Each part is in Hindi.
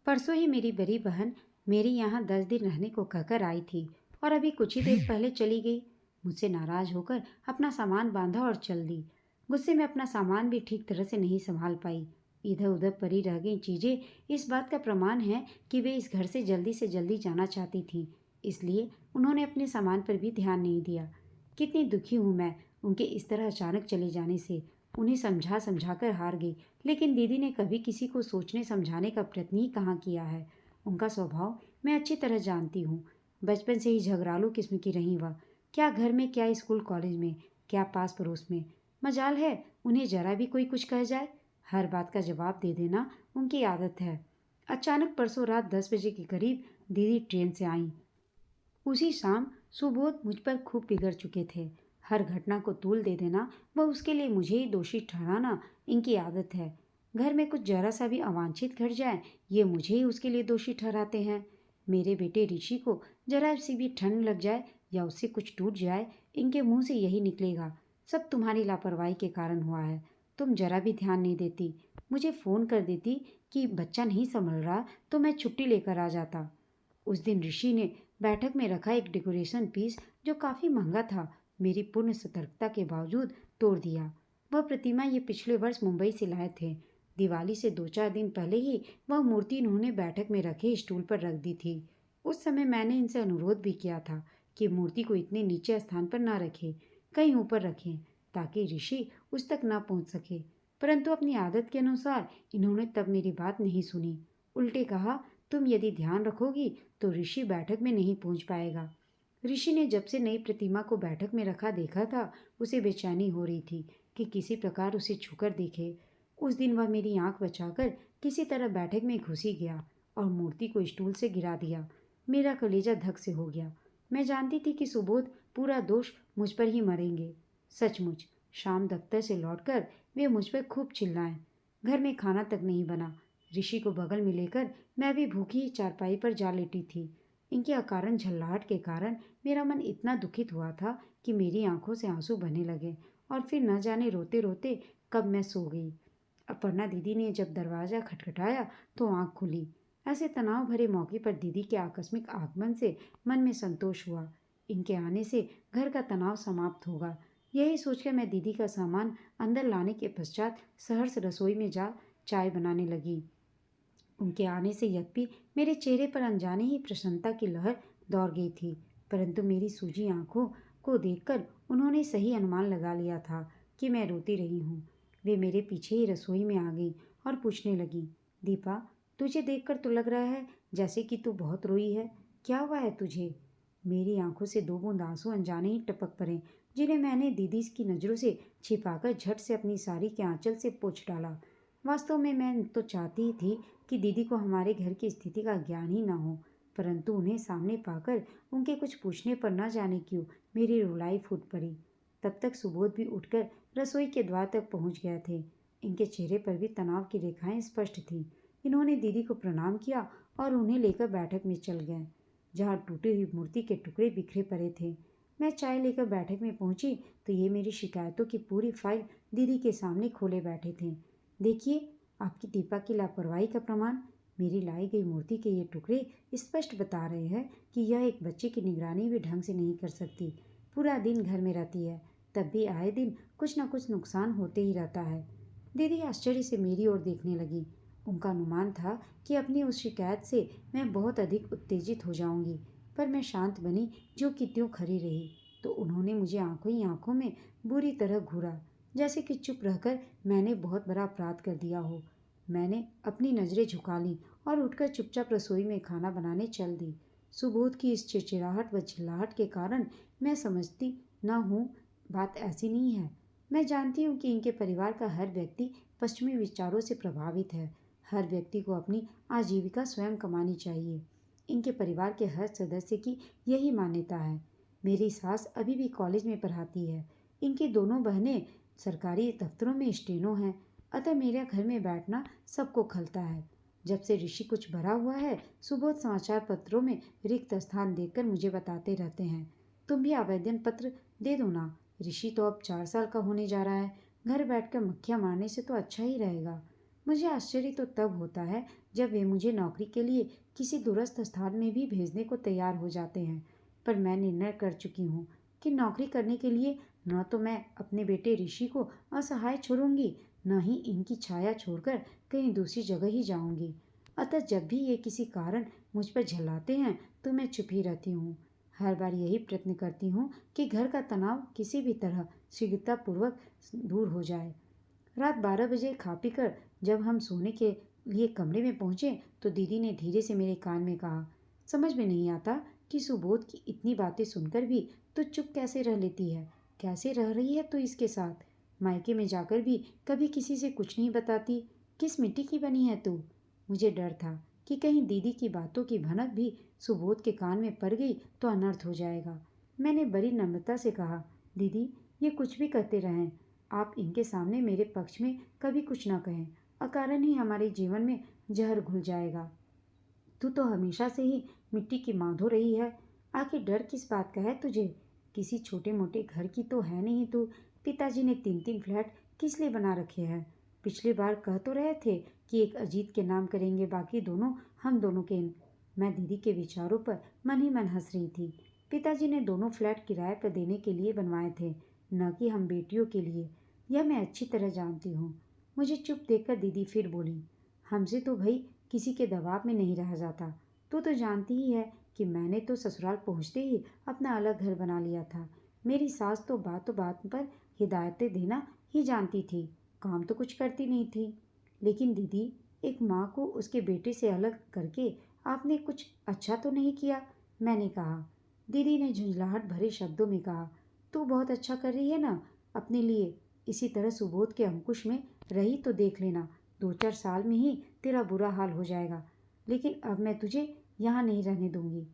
परसों ही मेरी बड़ी बहन मेरे यहाँ 10 दिन रहने को कहकर आई थी और अभी कुछ ही देर पहले चली गई। मुझसे नाराज होकर अपना सामान बांधा और चल दी। गुस्से में अपना सामान भी ठीक तरह से नहीं संभाल पाई। इधर उधर पड़ी रह गई चीजें इस बात का प्रमाण है कि वे इस घर से जल्दी जाना चाहती थीं। इसलिए उन्होंने अपने सामान पर भी ध्यान नहीं दिया। कितनी दुखी हूँ मैं उनके इस तरह अचानक चले जाने से। उन्हें समझा समझा कर हार गई, लेकिन दीदी ने कभी किसी को सोचने समझाने का प्रयत्न ही कहाँ किया है। उनका स्वभाव मैं अच्छी तरह जानती हूँ। बचपन से ही झगड़ालू किस्म की रही वह। क्या घर में, क्या स्कूल कॉलेज में, क्या पास पड़ोस में। मजाल है उन्हें जरा भी कोई कुछ कह जाए, हर बात का जवाब दे देना उनकी आदत है। अचानक परसों रात 10 बजे के करीब दीदी ट्रेन से आई। उसी शाम सुबोध मुझ पर खूब बिगड़ चुके थे। हर घटना को तूल दे देना व उसके लिए मुझे ही दोषी ठहराना इनकी आदत है। घर में कुछ जरा सा भी अवांछित घट जाए, ये मुझे ही उसके लिए दोषी ठहराते हैं। मेरे बेटे ऋषि को जरा सी भी ठंड लग जाए या उससे कुछ टूट जाए, इनके मुंह से यही निकलेगा, सब तुम्हारी लापरवाही के कारण हुआ है। तुम जरा भी ध्यान नहीं देती। मुझे फ़ोन कर देती कि बच्चा नहीं संभल रहा तो मैं छुट्टी लेकर आ जाता। उस दिन ऋषि ने बैठक में रखा एक डेकोरेशन पीस जो काफी महंगा था, मेरी पूर्ण सतर्कता के बावजूद तोड़ दिया। वह प्रतिमा ये पिछले वर्ष मुंबई से लाए थे। दिवाली से 2-4 दिन पहले ही वह मूर्ति इन्होंने बैठक में रखे स्टूल पर रख दी थी। उस समय मैंने इनसे अनुरोध भी किया था कि मूर्ति को इतने नीचे स्थान पर ना रखें, कहीं ऊपर रखें, ताकि ऋषि उस तक ना पहुंच सके। परंतु अपनी आदत के अनुसार इन्होंने तब मेरी बात नहीं सुनी। उल्टे कहा, तुम यदि ध्यान रखोगी तो ऋषि बैठक में नहीं पहुंच पाएगा। ऋषि ने जब से नई प्रतिमा को बैठक में रखा देखा था, उसे बेचैनी हो रही थी कि किसी प्रकार उसे छूकर देखे। उस दिन वह मेरी आंख बचाकर किसी तरह बैठक में घुस ही गया और मूर्ति को स्टूल से गिरा दिया। मेरा कलेजा धक से हो गया। मैं जानती थी कि सुबोध पूरा दोष मुझ पर ही मरेंगे। सचमुच शाम दफ्तर से लौटकर वे मुझ पर खूब चिल्लाए। घर में खाना तक नहीं बना। ऋषि को बगल में लेकर मैं भी भूखी चारपाई पर जा लेटी थी। इनके अकारण झल्लाहट के कारण मेरा मन इतना दुखित हुआ था कि मेरी आंखों से आंसू बहने लगे और फिर न जाने रोते रोते कब मैं सो गई। अपर्णा दीदी ने जब दरवाज़ा खटखटाया तो आंख खुली। ऐसे तनाव भरे मौके पर दीदी के आकस्मिक आगमन से मन में संतोष हुआ। इनके आने से घर का तनाव समाप्त होगा, यही सोचकर मैं दीदी का सामान अंदर लाने के पश्चात सहर्ष रसोई में जा चाय बनाने लगी। उनके आने से यद्यपि मेरे चेहरे पर अनजाने ही प्रसन्नता की लहर दौड़ गई थी, परंतु मेरी सूजी आंखों को देखकर उन्होंने सही अनुमान लगा लिया था कि मैं रोती रही हूँ। वे मेरे पीछे ही रसोई में आ गई और पूछने लगी, दीपा, तुझे देखकर तो लग रहा है जैसे कि तू बहुत रोई है। क्या हुआ है तुझे? मेरी आंखों से 2 बूंद आंसू अनजाने ही टपक पड़े, जिन्हें मैंने दीदी की नज़रों से छिपाकर झट से अपनी साड़ी के आंचल से पोंछ डाला। वास्तव में मैं तो चाहती ही थी कि दीदी को हमारे घर की स्थिति का ज्ञान ही ना हो, परंतु उन्हें सामने पाकर उनके कुछ पूछने पर न जाने क्यों मेरी रुलाई फूट पड़ी। तब तक सुबोध भी उठकर रसोई के द्वार तक पहुंच गए थे। इनके चेहरे पर भी तनाव की रेखाएं स्पष्ट थीं। इन्होंने दीदी को प्रणाम किया और उन्हें लेकर बैठक में चल गए, जहाँ टूटी हुई मूर्ति के टुकड़े बिखरे पड़े थे। मैं चाय लेकर बैठक में पहुंची तो ये मेरी शिकायतों की पूरी फाइल दीदी के सामने खोले बैठे थे। देखिए, आपकी दीपा की लापरवाही का प्रमाण। मेरी लाई गई मूर्ति के ये टुकड़े स्पष्ट बता रहे हैं कि यह एक बच्चे की निगरानी भी ढंग से नहीं कर सकती। पूरा दिन घर में रहती है, तब भी आए दिन कुछ न कुछ नुकसान होते ही रहता है। दीदी आश्चर्य से मेरी ओर देखने लगी। उनका अनुमान था कि अपनी उस शिकायत से मैं बहुत अधिक उत्तेजित हो जाऊंगी, पर मैं शांत बनी जो कि त्यों खड़ी रही। तो उन्होंने मुझे आंखों ही आंखों में बुरी तरह घूरा, जैसे कि चुप रहकर मैंने बहुत बड़ा अपराध कर दिया हो। मैंने अपनी नज़रें झुका लीं और उठकर चुपचाप रसोई में खाना बनाने चल दी। सुबोध की इस चिड़चिड़ाहट व चिल्लाहट के कारण मैं समझती न हूँ, बात ऐसी नहीं है। मैं जानती हूँ कि इनके परिवार का हर व्यक्ति पश्चिमी विचारों से प्रभावित है। हर व्यक्ति को अपनी आजीविका स्वयं कमानी चाहिए। इनके परिवार के हर सदस्य की यही मान्यता है। मेरी सास अभी भी कॉलेज में पढ़ाती है। इनकी दोनों बहनें सरकारी दफ्तरों में स्टेनो हैं, अतः मेरे घर में बैठना सबको खलता है। जब से ऋषि कुछ भरा हुआ है, सुबोध समाचार पत्रों में रिक्त स्थान देखकर मुझे बताते रहते हैं, तुम भी आवेदन पत्र दे दो ना, ऋषि तो अब 4 साल का होने जा रहा है, घर बैठकर मक्खियाँ मारने से तो अच्छा ही रहेगा। मुझे आश्चर्य तो तब होता है जब वे मुझे नौकरी के लिए किसी दूरस्थ स्थान में भी भेजने को तैयार हो जाते हैं। पर मैं निर्णय कर चुकी हूँ कि नौकरी करने के लिए न तो मैं अपने बेटे ऋषि को असहाय छोड़ूंगी, न ही इनकी छाया छोड़कर कहीं दूसरी जगह ही जाऊंगी। अतः जब भी ये किसी कारण मुझ पर झल्लाते हैं तो मैं चुप ही रहती हूँ। हर बार यही प्रयत्न करती हूँ कि घर का तनाव किसी भी तरह शीघ्रतापूर्वक दूर हो जाए। रात 12 बजे खा पी कर जब हम सोने के लिए कमरे में पहुंचे तो दीदी ने धीरे से मेरे कान में कहा, समझ में नहीं आता कि सुबोध की इतनी बातें सुनकर भी तू चुप कैसे रह लेती है। कैसे रह रही है तू इसके साथ? मायके में जाकर भी कभी किसी से कुछ नहीं बताती। किस मिट्टी की बनी है तू? मुझे डर था कि कहीं दीदी की बातों की भनक भी सुबोध के कान में पड़ गई तो अनर्थ हो जाएगा। मैंने बड़ी नम्रता से कहा, दीदी ये कुछ भी कहते रहें, आप इनके सामने मेरे पक्ष में कभी कुछ ना कहें। अकारण ही हमारे जीवन में जहर घुल जाएगा। तू तो हमेशा से ही मिट्टी की माधो रही है। आखिर डर किस बात का है तुझे? किसी छोटे मोटे घर की तो है नहीं तू। पिताजी ने 3-3 फ्लैट किस लिए बना रखे हैं? पिछली बार कह तो रहे थे कि एक अजीत के नाम करेंगे, बाकी दोनों हम दोनों के। मैं दीदी के विचारों पर मन ही मन हंस रही थी। पिताजी ने दोनों फ्लैट किराए पर देने के लिए बनवाए थे, न कि हम बेटियों के लिए। यह मैं अच्छी तरह जानती हूँ। मुझे चुप देखकर दीदी फिर बोली, हमसे तो भाई किसी के दबाव में नहीं रहा जाता। तू तो जानती ही है कि मैंने तो ससुराल पहुंचते ही अपना अलग घर बना लिया था। मेरी सास तो बातों बात पर हिदायतें देना ही जानती थी, काम तो कुछ करती नहीं थी। लेकिन दीदी, एक माँ को उसके बेटे से अलग करके आपने कुछ अच्छा तो नहीं किया, मैंने कहा। दीदी ने झुंझलाहट भरे शब्दों में कहा, तू बहुत अच्छा कर रही है ना अपने लिए। इसी तरह सुबोध के अंकुश में रही तो देख लेना, 2-4 साल में ही तेरा बुरा हाल हो जाएगा। लेकिन अब मैं तुझे यहाँ नहीं रहने दूंगी।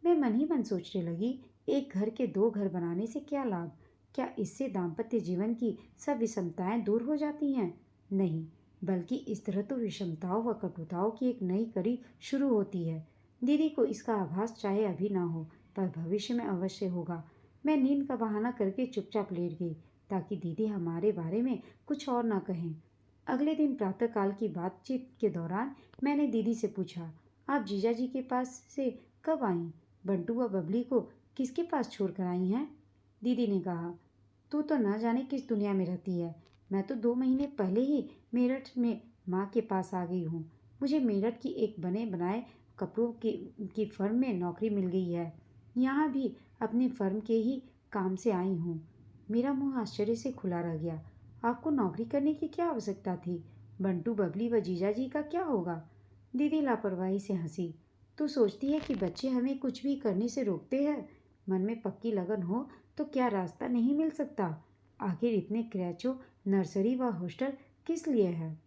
मैं मन ही मन सोचने लगी, एक घर के 2 घर बनाने से क्या लाभ? क्या इससे दाम्पत्य जीवन की सब विषमताएं दूर हो जाती हैं? नहीं, बल्कि इस तरह तो विषमताओं व कटुताओं की एक नई कड़ी शुरू होती है। दीदी को इसका आभास चाहे अभी ना हो, पर भविष्य में अवश्य होगा। मैं नींद का बहाना करके चुपचाप लेट गई ताकि दीदी हमारे बारे में कुछ और ना कहें। अगले दिन प्रातःकाल की बातचीत के दौरान मैंने दीदी से पूछा, आप जीजा जी के पास से कब आईं? बंटू व बबली को किसके पास छोड़ कर आई हैं? दीदी ने कहा, तू तो न जाने किस दुनिया में रहती है। मैं तो 2 महीने पहले ही मेरठ में माँ के पास आ गई हूँ। मुझे मेरठ की एक बने बनाए कपड़ों की फर्म में नौकरी मिल गई है। यहाँ भी अपनी फर्म के ही काम से आई हूँ। मेरा मुंह आश्चर्य से खुला रह गया। आपको नौकरी करने की क्या आवश्यकता थी? बंटू, बबली व जीजा जी का क्या होगा? दीदी लापरवाही से हंसी। तू सोचती है कि बच्चे हमें कुछ भी करने से रोकते हैं? मन में पक्की लगन हो तो क्या रास्ता नहीं मिल सकता? आखिर इतने क्रैचो नर्सरी व हॉस्टल किस लिए है?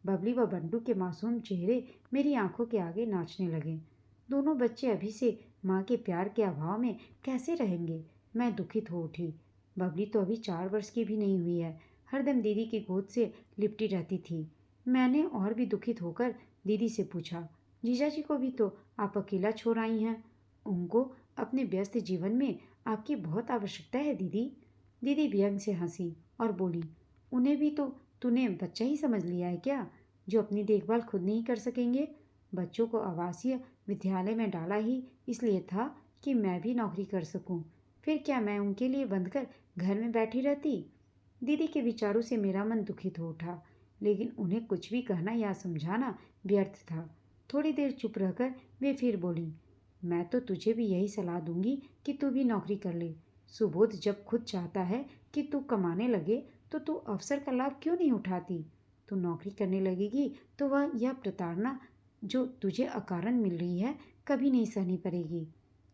बबली व बंटू के मासूम चेहरे मेरी आंखों के आगे नाचने लगे। दोनों बच्चे अभी से माँ के प्यार के अभाव में कैसे रहेंगे? मैं दुखित हो उठी। बबली तो अभी 4 वर्ष की भी नहीं हुई है, हरदम दीदी की गोद से लिपटी रहती थी। मैंने और भी दुखित होकर दीदी से पूछा, जीजा जी को भी तो आप अकेला छोड़ आई हैं। उनको अपने व्यस्त जीवन में आपकी बहुत आवश्यकता है दीदी। दीदी व्यंग से हंसी और बोली, उन्हें भी तो तूने बच्चा ही समझ लिया है क्या, जो अपनी देखभाल खुद नहीं कर सकेंगे? बच्चों को आवासीय विद्यालय में डाला ही इसलिए था कि मैं भी नौकरी कर सकूं। फिर क्या मैं उनके लिए बंधकर घर में बैठी रहती? दीदी के विचारों से मेरा मन दुखित हो उठा, लेकिन उन्हें कुछ भी कहना या समझाना व्यर्थ था। थोड़ी देर चुप रहकर वे फिर बोली, मैं तो तुझे भी यही सलाह दूंगी कि तू भी नौकरी कर ले। सुबोध जब खुद चाहता है कि तू कमाने लगे तो तू अवसर का लाभ क्यों नहीं उठाती? तू नौकरी करने लगेगी तो वह यह प्रताड़ना जो तुझे अकारण मिल रही है कभी नहीं सहनी पड़ेगी।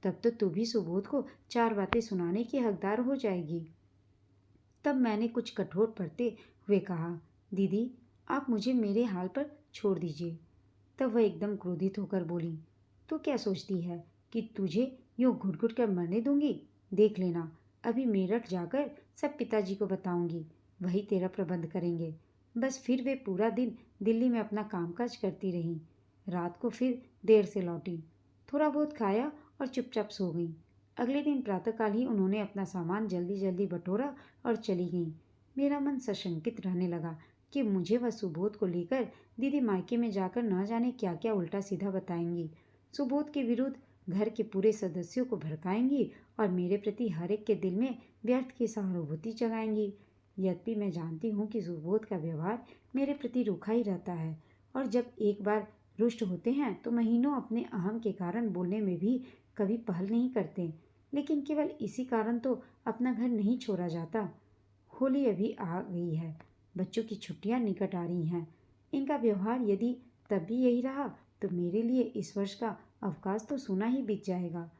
तब तो तू भी सुबोध को 4 बातें सुनाने की हकदार हो जाएगी। तब मैंने कुछ कठोर पड़ते हुए कहा, दीदी आप मुझे मेरे हाल पर छोड़ दीजिए। तब वह एकदम क्रोधित होकर बोली, तू क्या सोचती है कि तुझे यूं घुट घुट कर मरने दूंगी? देख लेना, अभी मेरठ जाकर सब पिताजी को बताऊंगी, वही तेरा प्रबंध करेंगे। बस फिर वे पूरा दिन दिल्ली में अपना कामकाज करती रहीं। रात को फिर देर से लौटी, थोड़ा बहुत खाया और चुपचाप सो गई। अगले दिन प्रातःकाल ही उन्होंने अपना सामान जल्दी जल्दी बटोरा और चली गईं। मेरा मन सशंकित रहने लगा। कि मुझे व सुबोध को लेकर दीदी मायके में जाकर न जाने क्या क्या उल्टा सीधा बताएंगी। सुबोध के विरुद्ध घर के पूरे सदस्यों को भड़काएंगी और मेरे प्रति हर एक के दिल में व्यर्थ की सहानुभूति जगाएंगी। यद्यपि मैं जानती हूँ कि सुबोध का व्यवहार मेरे प्रति रूखा ही रहता है और जब एक बार रुष्ट होते हैं तो महीनों अपने अहम के कारण बोलने में भी कभी पहल नहीं करते। लेकिन केवल इसी कारण तो अपना घर नहीं छोड़ा जाता। होली अभी आ गई है, बच्चों की छुट्टियां निकट आ रही हैं। इनका व्यवहार यदि तब भी यही रहा तो मेरे लिए इस वर्ष का अवकाश तो सूना ही बीत जाएगा।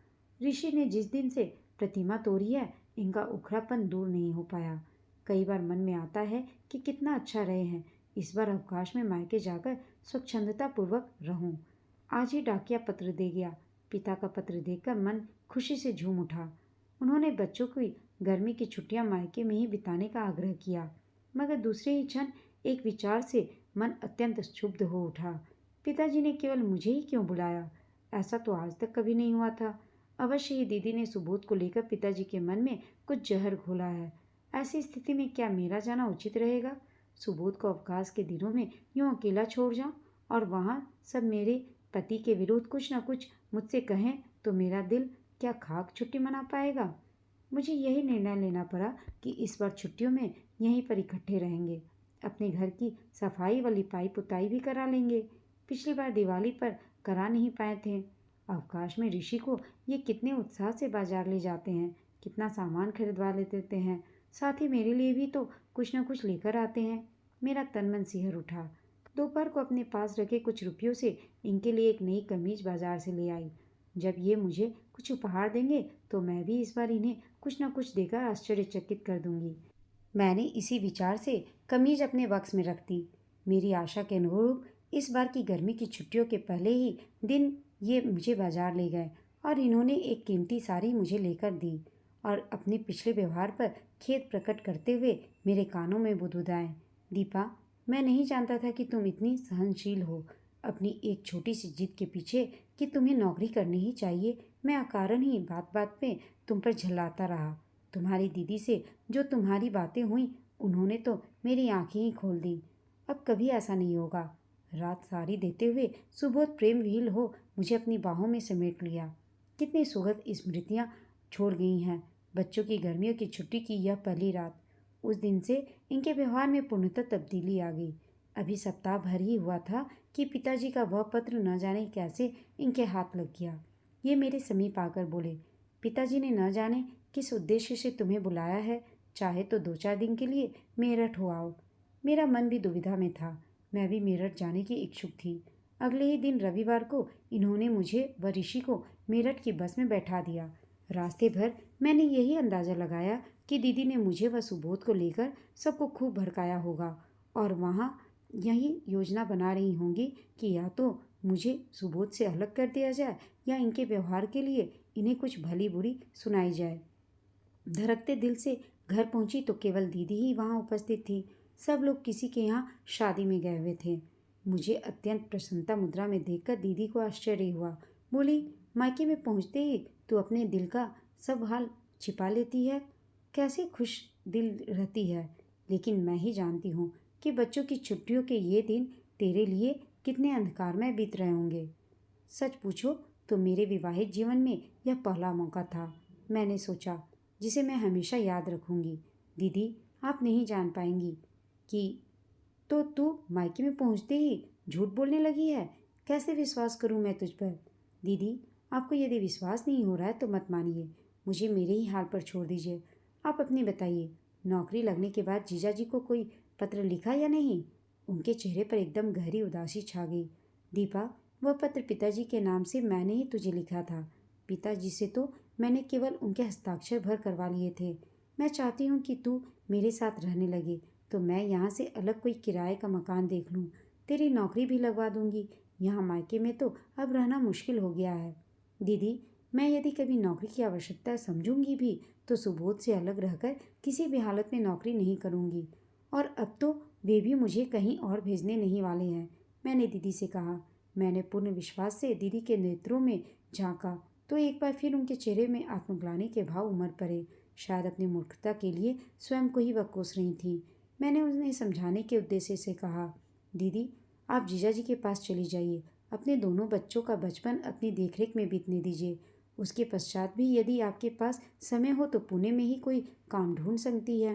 ऋषि ने जिस दिन से प्रतिमा तोड़ी है, इनका उखड़ापन दूर नहीं हो पाया। कई बार मन में आता है कि कितना अच्छा रहे हैं, इस बार अवकाश में मायके जाकर स्वच्छंदता पूर्वक रहूं। आज ही डाकिया पत्र दे गया। पिता का पत्र देखकर मन खुशी से झूम उठा। उन्होंने बच्चों की गर्मी की छुट्टियां मायके में ही बिताने का आग्रह किया, मगर दूसरे ही क्षण एक विचार से मन अत्यंत क्षुब्ध हो उठा। पिताजी ने केवल मुझे ही क्यों बुलाया? ऐसा तो आज तक कभी नहीं हुआ था। अवश्य ही दीदी ने सुबोध को लेकर पिताजी के मन में कुछ जहर घोला है। ऐसी स्थिति में क्या मेरा जाना उचित रहेगा? सुबोध को अवकाश के दिनों में यूं अकेला छोड़ जाऊं और वहां सब मेरे पति के विरुद्ध कुछ न कुछ मुझसे कहें तो मेरा दिल क्या खाक छुट्टी मना पाएगा? मुझे यही निर्णय लेना पड़ा कि इस बार छुट्टियों में यहीं पर इकट्ठे रहेंगे। अपने घर की सफाई व लिपाई पुताई भी करा लेंगे। पिछली बार दिवाली पर करा नहीं पाए थे। अवकाश में ऋषि को ये कितने उत्साह से बाजार ले जाते हैं, कितना सामान खरीदवा ले देते हैं। साथ ही मेरे लिए भी तो कुछ न कुछ लेकर आते हैं। मेरा तन मन सिहर उठा। दोपहर को अपने पास रखे कुछ रुपयों से इनके लिए एक नई कमीज बाजार से ले आई। जब ये मुझे कुछ उपहार देंगे तो मैं भी इस बार इन्हें कुछ न कुछ देकर आश्चर्यचकित कर दूंगी। मैंने इसी विचार से कमीज अपने बक्स में रख दी। मेरी आशा के अनुरूप इस बार की गर्मी की छुट्टियों के पहले ही दिन ये मुझे बाजार ले गए और इन्होंने एक कीमती साड़ी मुझे लेकर दी और अपने पिछले व्यवहार पर खेद प्रकट करते हुए मेरे कानों में बुदबुदाए, दीपा, मैं नहीं जानता था कि तुम इतनी सहनशील हो। अपनी एक छोटी सी जिद के पीछे कि तुम्हें नौकरी करनी ही चाहिए, मैं अकारण ही बात बात पे तुम पर झल्लाता रहा। तुम्हारी दीदी से जो तुम्हारी बातें हुई उन्होंने तो मेरी आंखें ही खोल दी। अब कभी ऐसा नहीं होगा। रात सारी देते हुए सुबोध प्रेम विहील हो मुझे अपनी बाहों में समेट लिया। कितनी सुखद स्मृतियां छोड़ गई हैं। बच्चों की गर्मियों की छुट्टी की यह पहली रात, उस दिन से इनके व्यवहार में पूर्णतः तब्दीली आ गई। अभी सप्ताह भर ही हुआ था कि पिताजी का वह पत्र न जाने कैसे इनके हाथ लग गया। ये मेरे समीप आकर बोले, पिताजी ने न जाने किस उद्देश्य से तुम्हें बुलाया है, चाहे तो 2-4 दिन के लिए मेरठ हो आओ। मेरा मन भी दुविधा में था। मैं भी मेरठ जाने की इच्छुक थी। अगले ही दिन रविवार को इन्होंने मुझे व ऋषि को मेरठ की बस में बैठा दिया। रास्ते भर मैंने यही अंदाजा लगाया कि दीदी ने मुझे व सुबोध को लेकर सबको खूब भड़काया होगा और वहाँ यही योजना बना रही होंगी कि या तो मुझे सुबोध से अलग कर दिया जाए या इनके व्यवहार के लिए इन्हें कुछ भली बुरी सुनाई जाए। धड़कते दिल से घर पहुंची तो केवल दीदी ही वहां उपस्थित थी। सब लोग किसी के यहाँ शादी में गए हुए थे। मुझे अत्यंत प्रसन्नता मुद्रा में देखकर दीदी को आश्चर्य हुआ। बोली, मायके में पहुंचते ही तू अपने दिल का सब हाल छिपा लेती है, कैसे खुश दिल रहती है। लेकिन मैं ही जानती हूँ कि बच्चों की छुट्टियों के ये दिन तेरे लिए कितने अंधकारमय बीत रहे होंगे। सच पूछो तो मेरे विवाहित जीवन में यह पहला मौका था, मैंने सोचा, जिसे मैं हमेशा याद रखूंगी। दीदी, आप नहीं जान पाएंगी कि तो तू मायके में पहुंचते ही झूठ बोलने लगी है। कैसे विश्वास करूं मैं तुझ पर? दीदी, आपको यदि विश्वास नहीं हो रहा है तो मत मानिए, मुझे मेरे ही हाल पर छोड़ दीजिए। आप अपनी बताइए, नौकरी लगने के बाद जीजाजी को कोई पत्र लिखा या नहीं? उनके चेहरे पर एकदम गहरी उदासी छा गई। दीपा, वह पत्र पिताजी के नाम से मैंने ही तुझे लिखा था। पिताजी से तो मैंने केवल उनके हस्ताक्षर भर करवा लिए थे। मैं चाहती हूँ कि तू मेरे साथ रहने लगे तो मैं यहाँ से अलग कोई किराए का मकान देख लूँ। तेरी नौकरी भी लगवा दूंगी। यहाँ मायके में तो अब रहना मुश्किल हो गया है। दीदी, मैं यदि कभी नौकरी की आवश्यकता समझूंगी भी तो सुबोध से अलग रहकर किसी भी हालत में नौकरी नहीं करूंगी। और अब तो वे भी मुझे कहीं और भेजने नहीं वाले हैं, मैंने दीदी से कहा। मैंने पूर्ण विश्वास से दीदी के नेत्रों में झांका तो एक बार फिर उनके चेहरे में आत्मग्लानि के भाव उमड़ पड़े। शायद अपनी मूर्खता के लिए स्वयं को ही वह कोस रही थी। मैंने उन्हें समझाने के उद्देश्य से कहा, दीदी आप जीजा जी के पास चली जाइए, अपने दोनों बच्चों का बचपन अपनी देखरेख में बीतने दीजिए। उसके पश्चात भी यदि आपके पास समय हो तो पुणे में ही कोई काम ढूंढ सकती है।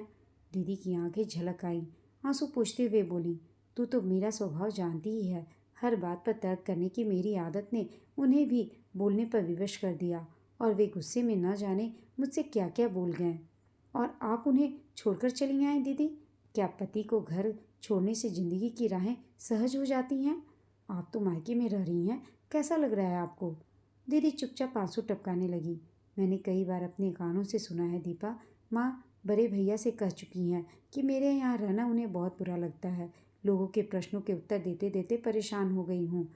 दीदी की आंखें झलक आईं, आंसू पोंछते हुए बोली, तू तो मेरा स्वभाव जानती ही है। हर बात पर तर्क करने की मेरी आदत ने उन्हें भी बोलने पर विवश कर दिया और वे गुस्से में न जाने मुझसे क्या क्या बोल गए। और आप उन्हें छोड़कर चली आए दीदी? क्या पति को घर छोड़ने से जिंदगी की राहें सहज हो जाती हैं? आप तो मायके में रह रही हैं, कैसा लग रहा है आपको? दीदी चुपचाप आंसू टपकाने लगी। मैंने कई बार अपने कानों से सुना है दीपा, माँ बड़े भैया से कह चुकी हैं कि मेरे यहाँ रहना उन्हें बहुत बुरा लगता है। लोगों के प्रश्नों के उत्तर देते देते परेशान हो गई हूँ।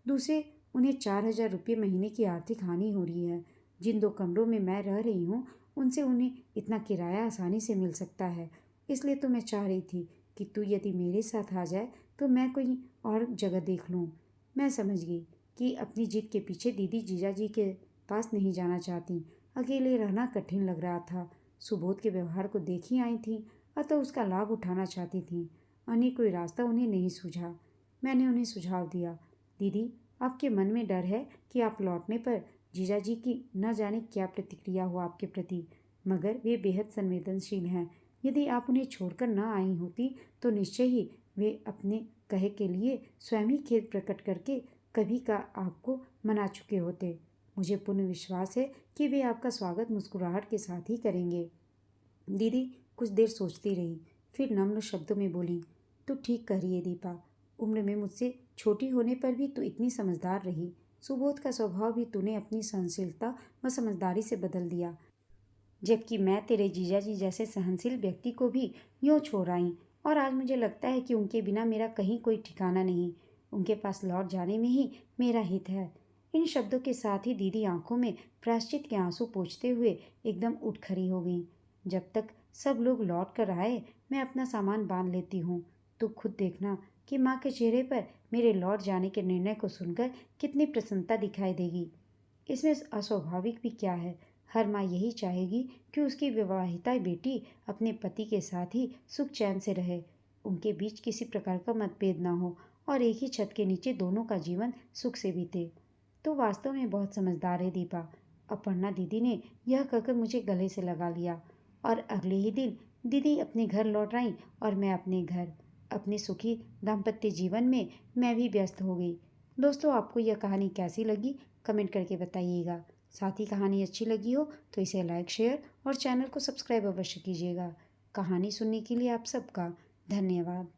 दूसरे उन्हें 4,000 रुपये महीने की आर्थिक हानि हो रही है। जिन 2 कमरों में मैं रह रही हूँ उनसे उन्हें इतना किराया आसानी से मिल सकता है। इसलिए तो मैं चाह रही थी कि तू यदि मेरे साथ आ जाए तो मैं कोई और जगह देख लूँ। मैं समझ गई कि अपनी जिद के पीछे दीदी जीजा जी के पास नहीं जाना चाहती। अकेले रहना कठिन लग रहा था। सुबोध के व्यवहार को देख ही आई थी, अतः उसका लाभ उठाना चाहती थी। अन्य कोई रास्ता उन्हें नहीं सूझा। मैंने उन्हें सुझाव दिया, दीदी आपके मन में डर है कि आप लौटने पर जीजा जी की न जाने क्या प्रतिक्रिया हो आपके प्रति, मगर वे बेहद संवेदनशील हैं। यदि आप उन्हें छोड़कर न आई होती तो निश्चय ही वे अपने कहे के लिए स्वयं ही खेद प्रकट करके कभी का आपको मना चुके होते। मुझे पूर्ण विश्वास है कि वे आपका स्वागत मुस्कुराहट के साथ ही करेंगे। दीदी कुछ देर सोचती रही, फिर नम्र शब्दों में बोली, तू ठीक कह रही है दीपा। उम्र में मुझसे छोटी होने पर भी तू इतनी समझदार रही। सुबोध का स्वभाव भी तूने अपनी सहनशीलता व समझदारी से बदल दिया, जबकि मैं तेरे जीजा जी जैसे सहनशील व्यक्ति को भी यूँ छोड़ आई। और आज मुझे लगता है कि उनके बिना मेरा कहीं कोई ठिकाना नहीं। उनके पास लौट जाने में ही मेरा हित है। इन शब्दों के साथ ही दीदी आंखों में प्रायश्चित के आंसू पोंछते हुए एकदम उठ खड़ी हो गई। जब तक सब लोग लौट कर आए मैं अपना सामान बांध लेती हूँ। तो खुद देखना कि माँ के चेहरे पर मेरे लौट जाने के निर्णय को सुनकर कितनी प्रसन्नता दिखाई देगी। इसमें अस्वाभाविक भी क्या है? हर माँ यही चाहेगी कि उसकी विवाहिता बेटी अपने पति के साथ ही सुख चैन से रहे, उनके बीच किसी प्रकार का मतभेद ना हो और एक ही छत के नीचे दोनों का जीवन सुख से बीते। तो वास्तव में बहुत समझदार है दीपा। अपर्णा दीदी ने यह कहकर मुझे गले से लगा लिया और अगले ही दिन दीदी अपने घर लौट आई और मैं अपने घर, अपने सुखी दाम्पत्य जीवन में मैं भी व्यस्त हो गई। दोस्तों आपको यह कहानी कैसी लगी कमेंट करके बताइएगा। साथ ही कहानी अच्छी लगी हो तो इसे लाइक शेयर और चैनल को सब्सक्राइब अवश्य कीजिएगा। कहानी सुनने के लिए आप सबका धन्यवाद।